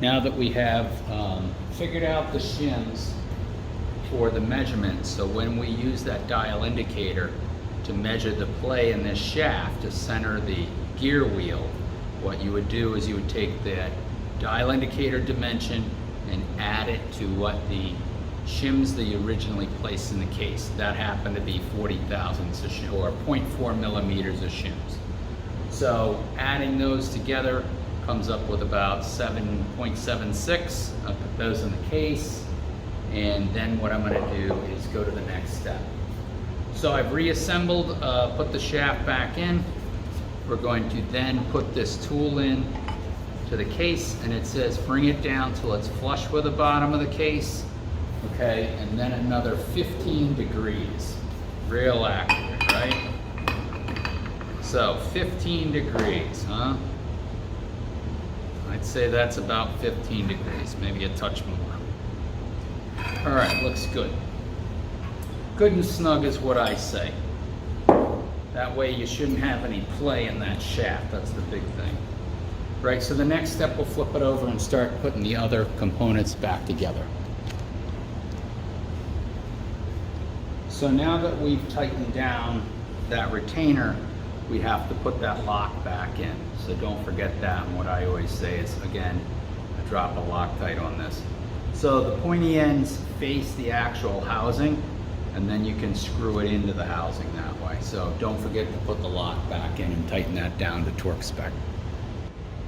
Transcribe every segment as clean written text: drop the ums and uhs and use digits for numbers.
Now that we have figured out the shims for the measurement, so when we use that dial indicator to measure the play in this shaft to center the gear wheel, what you would do is you would take that dial indicator dimension and add it to what the shims that you originally placed in the case. That happened to be 40 thousandths of shim, or 0.4 millimeters of shims. So adding those together comes up with about 7.76. I'll put those in the case, and then what I'm going to do is go to the next step. So I've reassembled, put the shaft back in. We're going to then put this tool in to the case, and it says bring it down till it's flush with the bottom of the case. Okay, and then another 15 degrees. Real accurate, right? So 15 degrees, huh? I'd say that's about 15 degrees, maybe a touch more. All right, looks good. Good and snug is what I say. That way you shouldn't have any play in that shaft, that's the big thing. Right, so the next step, we'll flip it over and start putting the other components back together. So now that we've tightened down that retainer, we have to put that lock back in. So don't forget that, and what I always say is, again, drop a Loctite on this. So the pointy ends face the actual housing, and then you can screw it into the housing that way. So don't forget to put the lock back in and tighten that down to torque spec.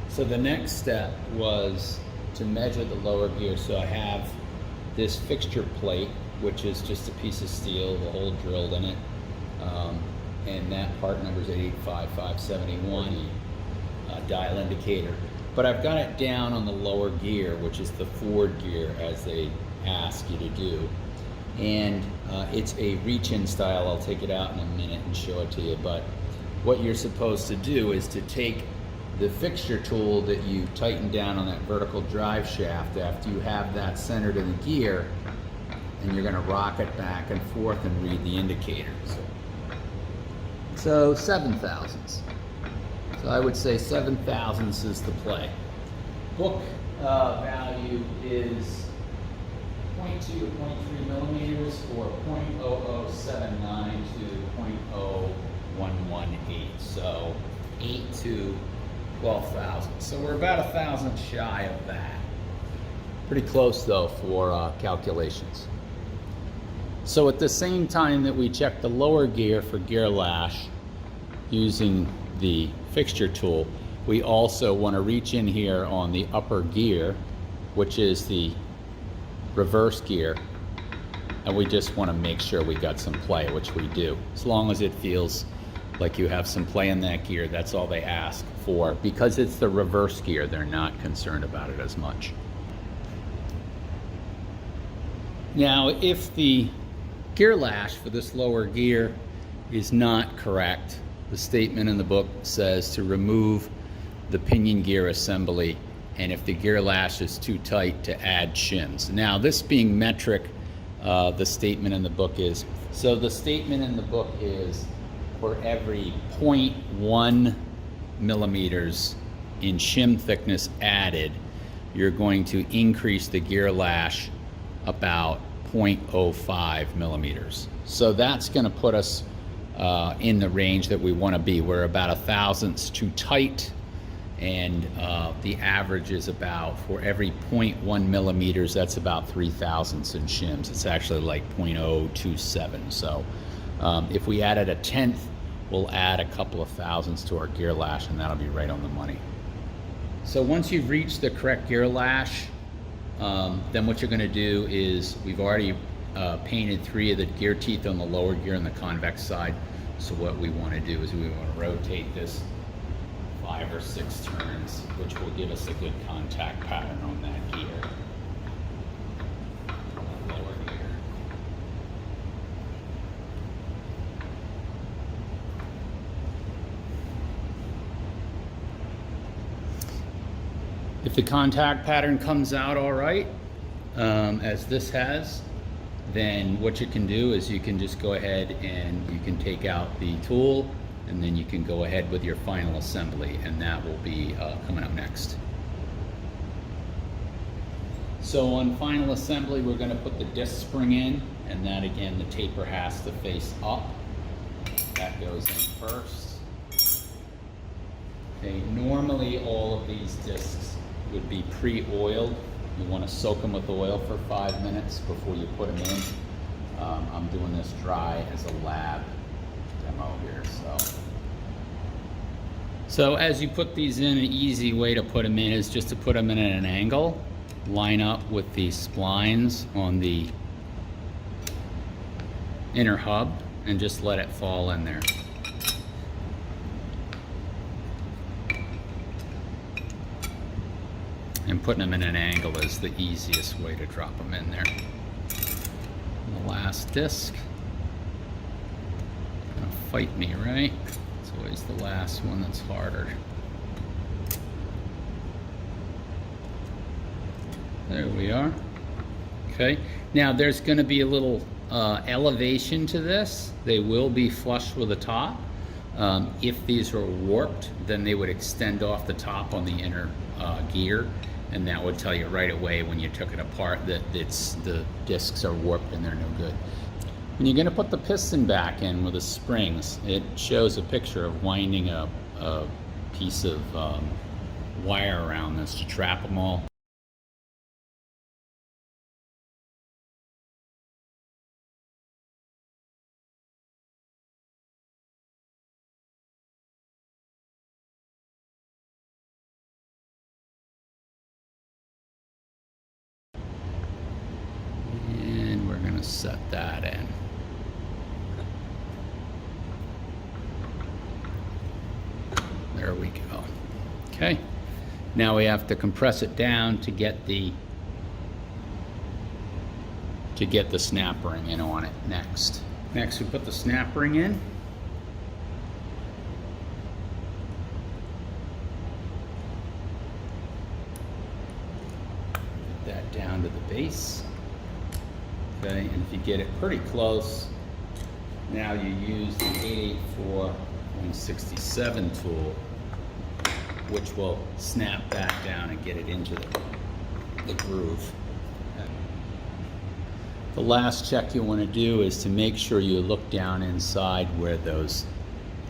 So the next step was to measure the lower gear. So I have this fixture plate, which is just a piece of steel, the hole drilled in it, and that part number is 885571, dial indicator. But I've got it down on the lower gear, which is the forward gear, as they ask you to do. And it's a reach-in style. I'll take it out in a minute and show it to you. But what you're supposed to do is to take the fixture tool that you tighten down on that vertical drive shaft after you have that centered in the gear, and you're going to rock it back and forth and read the indicator. So 7 thousandths. So I would say 7 thousandths is the play. Book value is 0.2 to 0.3 millimeters, or 0.0079 to 0.0118. So 8 to 12 thousandths. So we're about 1 thousandth shy of that. Pretty close though for calculations. So at the same time that we check the lower gear for gear lash using the fixture tool, we also want to reach in here on the upper gear, which is the reverse gear, and we just want to make sure we got some play, which we do. As long as it feels like you have some play in that gear, that's all they ask for. Because it's the reverse gear, they're not concerned about it as much. Now, if the gear lash for this lower gear is not correct, the statement in the book says to remove the pinion gear assembly, and if the gear lash is too tight, to add shims. Now, this being metric, the statement in the book is, so the statement in the book is for every 0.1 millimeters in shim thickness added, you're going to increase the gear lash about 0.05 millimeters. So that's going to put us in the range that we want to be. We're about 1 thousandths too tight, and the average is about, for every 0.1 millimeters, that's about 3 thousandths in shims. It's actually like 0.027. So if we added 1/10, we'll add a couple of thousandths to our gear lash, and that'll be right on the money. So once you've reached the correct gear lash, then what you're going to do is, we've already painted 3 of the gear teeth on the lower gear on the convex side. So what we want to do is we want to rotate this 5 or 6 turns, which will give us a good contact pattern on that gear. Lower gear. If the contact pattern comes out all right, as this has, then what you can do is you can just go ahead and you can take out the tool, and then you can go ahead with your final assembly, and that will be coming up next. So on final assembly, we're going to put the disc spring in, and that again, the taper has to face up. That goes in first. Okay, normally all of these discs would be pre-oiled. You want to soak them with oil for 5 minutes before you put them in. I'm doing this dry as a lab demo here. So as you put these in, an easy way to put them in is just to put them in at an angle, line up with the splines on the inner hub, and just let it fall in there. And putting them in an angle is the easiest way to drop them in there. And the last disc. Gonna fight me, right? It's always the last one that's harder. There we are. Okay, now there's going to be a little elevation to this. They will be flush with the top. If these are warped, then they would extend off the top on the inner gear, and that would tell you right away when you took it apart that the discs are warped and they're no good. When you're going to put the piston back in with the springs, it shows a picture of winding a piece of wire around this to trap them all. Set that in. There we go. Okay, now we have to compress it down to get the snap ring in on it. Next we put the snap ring in. Get that down to the base. Okay, and if you get it pretty close, now you use the 884-167 tool, which will snap that down and get it into the groove. Okay. The last check you want to do is to make sure you look down inside where those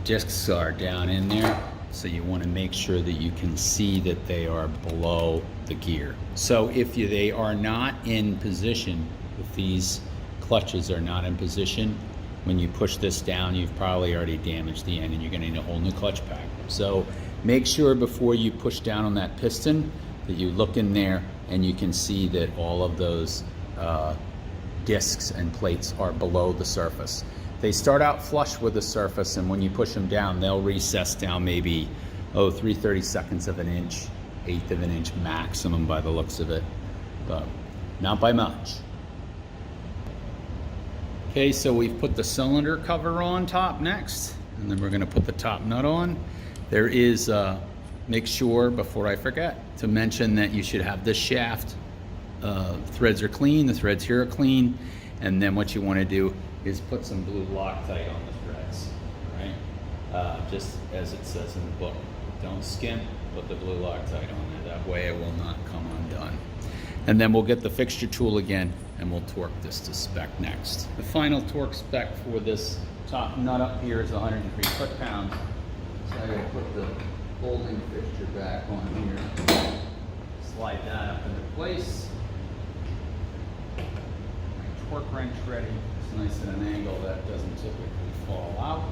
discs are down in there. So you want to make sure that you can see that they are below the gear. So if they are not in position, if these clutches are not in position, when you push this down, you've probably already damaged the end and you're going to need a whole new clutch pack. So make sure before you push down on that piston that you look in there and you can see that all of those discs and plates are below the surface. They start out flush with the surface, and when you push them down, they'll recess down maybe 3/32 of an inch, 1/8 of an inch maximum by the looks of it, but not by much. Okay, so we've put the cylinder cover on top next, and then we're going to put the top nut on. There is, make sure before I forget to mention that you should have this shaft. Threads are clean, the threads here are clean, and then what you want to do is put some blue Loctite on the threads, right? Just as it says in the book. Don't skimp, put the blue Loctite on there. That way it will not come undone. And then we'll get the fixture tool again and we'll torque this to spec next. The final torque spec for this top nut up here is 103 foot-pounds. So I gotta put the holding fixture back on here. Slide that up into place. My torque wrench ready. It's nice at an angle that doesn't typically fall out.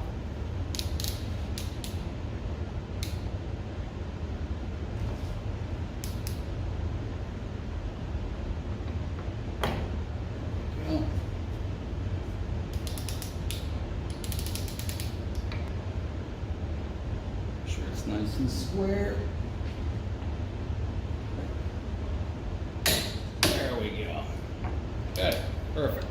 Nice and square. There we go. Good. Perfect.